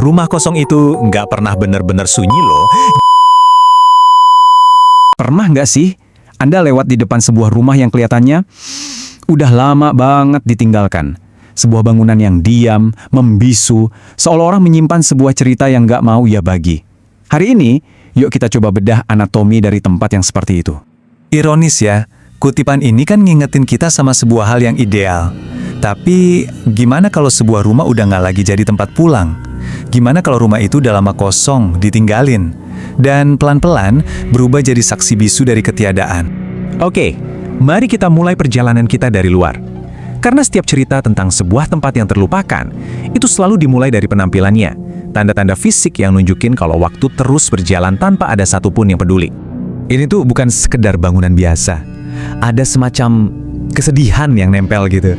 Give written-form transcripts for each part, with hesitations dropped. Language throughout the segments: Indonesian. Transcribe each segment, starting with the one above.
Rumah kosong itu nggak pernah bener-bener sunyi loh. Pernah nggak sih Anda lewat di depan sebuah rumah yang kelihatannya udah lama banget ditinggalkan? Sebuah bangunan yang diam, membisu, seolah-olah menyimpan sebuah cerita yang nggak mau ia bagi. Hari ini, yuk kita coba bedah anatomi dari tempat yang seperti itu. Ironis ya, kutipan ini kan ngingetin kita sama sebuah hal yang ideal. Tapi gimana kalau sebuah rumah udah nggak lagi jadi tempat pulang? Gimana kalau rumah itu udah lama kosong, ditinggalin, dan pelan-pelan berubah jadi saksi bisu dari ketiadaan? Oke, mari kita mulai perjalanan kita dari luar. Karena setiap cerita tentang sebuah tempat yang terlupakan, itu selalu dimulai dari penampilannya. Tanda-tanda fisik yang nunjukin kalau waktu terus berjalan tanpa ada satupun yang peduli. Ini tuh bukan sekedar bangunan biasa. Ada semacam kesedihan yang nempel gitu.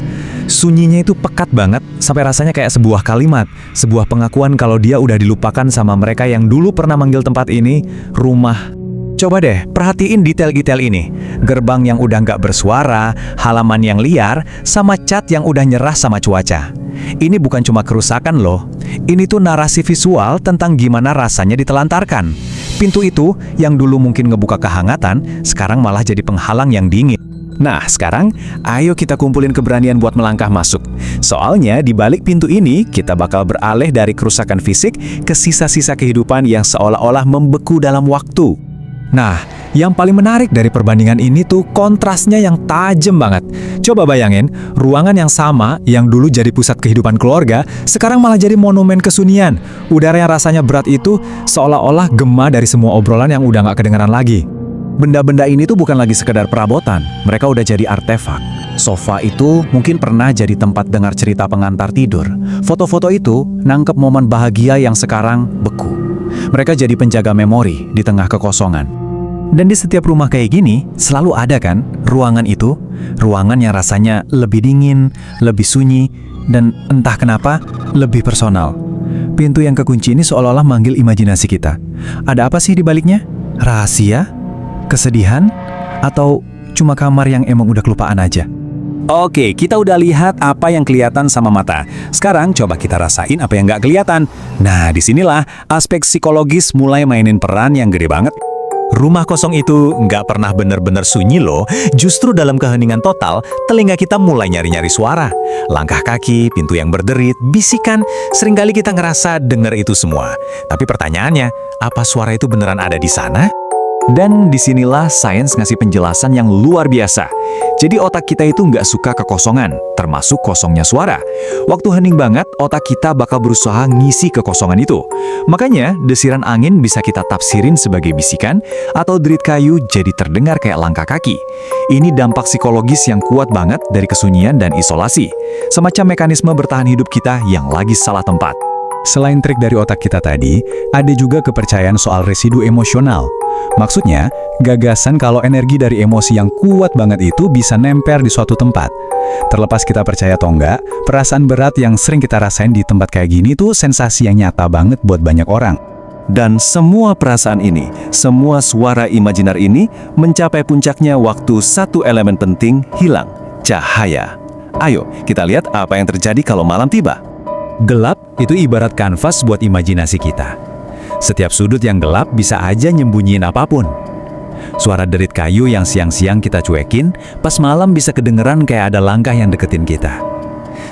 Sunyinya itu pekat banget, sampai rasanya kayak sebuah kalimat, sebuah pengakuan kalau dia udah dilupakan sama mereka yang dulu pernah manggil tempat ini rumah. Coba deh, perhatiin detail-detail ini. Gerbang yang udah nggak bersuara, halaman yang liar, sama cat yang udah nyerah sama cuaca. Ini bukan cuma kerusakan loh. Ini tuh narasi visual tentang gimana rasanya ditelantarkan. Pintu itu, yang dulu mungkin ngebuka kehangatan, sekarang malah jadi penghalang yang dingin. Nah, sekarang ayo kita kumpulin keberanian buat melangkah masuk. Soalnya di balik pintu ini kita bakal beralih dari kerusakan fisik ke sisa-sisa kehidupan yang seolah-olah membeku dalam waktu. Nah, yang paling menarik dari perbandingan ini tuh kontrasnya yang tajam banget. Coba bayangin, ruangan yang sama yang dulu jadi pusat kehidupan keluarga, sekarang malah jadi monumen kesunyian. Udara yang rasanya berat itu seolah-olah gema dari semua obrolan yang udah nggak kedengeran lagi. Benda-benda ini tuh bukan lagi sekedar perabotan, mereka udah jadi artefak. Sofa itu mungkin pernah jadi tempat dengar cerita pengantar tidur. Foto-foto itu nangkep momen bahagia yang sekarang beku. Mereka jadi penjaga memori di tengah kekosongan. Dan di setiap rumah kayak gini, selalu ada kan ruangan itu, ruangan yang rasanya lebih dingin, lebih sunyi, dan entah kenapa lebih personal. Pintu yang kekunci ini seolah-olah manggil imajinasi kita. Ada apa sih di baliknya? Rahasia? Kesedihan? Atau cuma kamar yang emang udah kelupaan aja? Oke, kita udah lihat apa yang kelihatan sama mata. Sekarang coba kita rasain apa yang nggak kelihatan. Nah, disinilah aspek psikologis mulai mainin peran yang gede banget. Rumah kosong itu nggak pernah bener-bener sunyi loh. Justru dalam keheningan total, telinga kita mulai nyari-nyari suara. Langkah kaki, pintu yang berderit, bisikan, seringkali kita ngerasa denger itu semua. Tapi pertanyaannya, apa suara itu beneran ada di sana? Dan disinilah sains ngasih penjelasan yang luar biasa. Jadi otak kita itu nggak suka kekosongan, termasuk kosongnya suara. Waktu hening banget, otak kita bakal berusaha ngisi kekosongan itu. Makanya, desiran angin bisa kita tafsirin sebagai bisikan, atau derit kayu jadi terdengar kayak langkah kaki. Ini dampak psikologis yang kuat banget dari kesunyian dan isolasi. Semacam mekanisme bertahan hidup kita yang lagi salah tempat. Selain trik dari otak kita tadi, ada juga kepercayaan soal residu emosional. Maksudnya, gagasan kalau energi dari emosi yang kuat banget itu bisa nempel di suatu tempat. Terlepas kita percaya atau enggak, perasaan berat yang sering kita rasain di tempat kayak gini tuh sensasi yang nyata banget buat banyak orang. Dan semua perasaan ini, semua suara imajiner ini mencapai puncaknya waktu satu elemen penting hilang, cahaya. Ayo, kita lihat apa yang terjadi kalau malam tiba. Gelap itu ibarat kanvas buat imajinasi kita. Setiap sudut yang gelap bisa aja nyembunyiin apapun. Suara derit kayu yang siang-siang kita cuekin, pas malam bisa kedengeran kayak ada langkah yang deketin kita.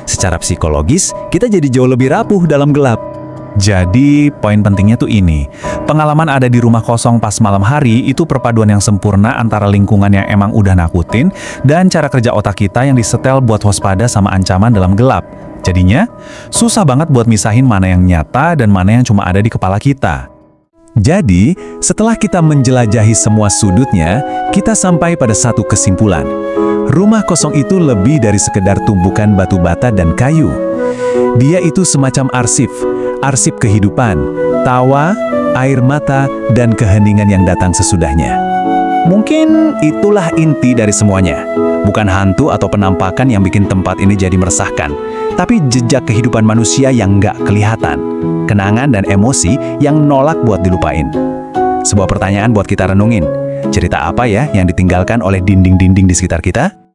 Secara psikologis, kita jadi jauh lebih rapuh dalam gelap. Jadi, poin pentingnya tuh ini. Pengalaman ada di rumah kosong pas malam hari itu perpaduan yang sempurna antara lingkungan yang emang udah nakutin dan cara kerja otak kita yang disetel buat waspada sama ancaman dalam gelap. Jadinya, susah banget buat misahin mana yang nyata dan mana yang cuma ada di kepala kita. Jadi, setelah kita menjelajahi semua sudutnya, kita sampai pada satu kesimpulan. Rumah kosong itu lebih dari sekedar tumpukan batu bata dan kayu. Dia itu semacam arsip kehidupan, tawa, air mata, dan keheningan yang datang sesudahnya. Mungkin itulah inti dari semuanya. Bukan hantu atau penampakan yang bikin tempat ini jadi meresahkan, tapi jejak kehidupan manusia yang nggak kelihatan, kenangan dan emosi yang nolak buat dilupain. Sebuah pertanyaan buat kita renungin. Cerita apa ya yang ditinggalkan oleh dinding-dinding di sekitar kita?